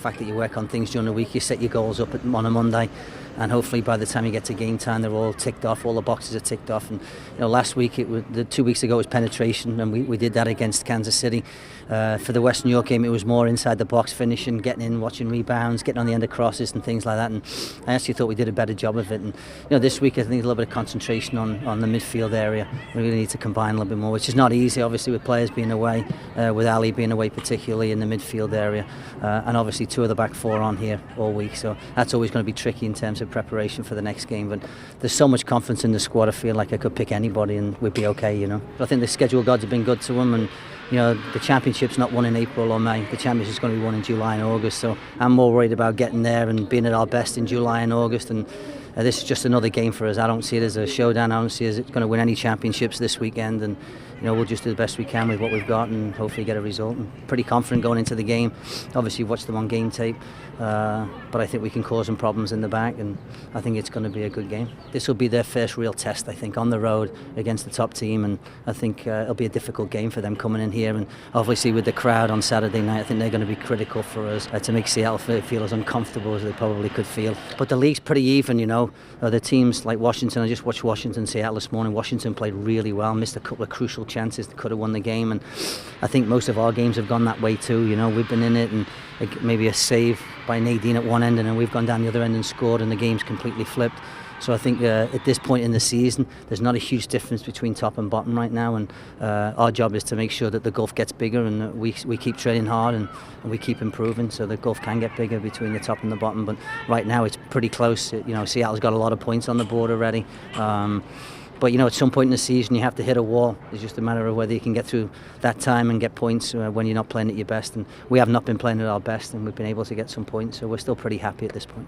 fact that you work on things during the week, you set your goals up on a Monday, and hopefully by the time you get to game time, they're all ticked off, all the boxes are ticked off. And last week, 2 weeks ago, it was penetration, and we did that against Kansas City. For the West New York game, it was more inside the box, finishing, getting in, watching rebounds, getting on the end of crosses and things like that. And I actually thought we did a better job of it. And this week, I think a little bit of concentration on the midfield area. We really need to combine a little bit more, which is not easy, obviously, with players being away, with Ali being away particularly in the midfield area, and obviously 2 of the back 4 on here all week. So that's always going to be tricky in terms of preparation for the next game. But there's so much confidence in the squad. I feel like I could pick anybody and we'd be okay. But I think the schedule gods have been good to them, and the championship's not won in April or May. The championship's going to be won in July and August. So I'm more worried about getting there and being at our best in July and August. And this is just another game for us. I don't see it as a showdown. I don't see it as going to win any championships this weekend. And we'll just do the best we can with what we've got and hopefully get a result. I'm pretty confident going into the game. Obviously, watch them on game tape, but I think we can cause them problems in the back, and I think it's going to be a good game. This will be their first real test, I think, on the road against the top team, and I think it'll be a difficult game for them coming in here. And obviously, with the crowd on Saturday night, I think they're going to be critical for us to make Seattle feel as uncomfortable as they probably could feel. But the league's pretty even, The teams like Washington, I just watched Washington Seattle this morning. Washington played really well, missed a couple of crucial chances that could have won the game, and I think most of our games have gone that way too. We've been in it, and maybe a save by Nadine at one end, and then we've gone down the other end and scored, and the game's completely flipped. So I think at this point in the season, there's not a huge difference between top and bottom right now, and our job is to make sure that the gulf gets bigger, and we keep training hard and we keep improving so the gulf can get bigger between the top and the bottom. But right now it's pretty close. Seattle's got a lot of points on the board already. But at some point in the season you have to hit a wall. It's just a matter of whether you can get through that time and get points when you're not playing at your best. And we have not been playing at our best, and we've been able to get some points, so we're still pretty happy at this point.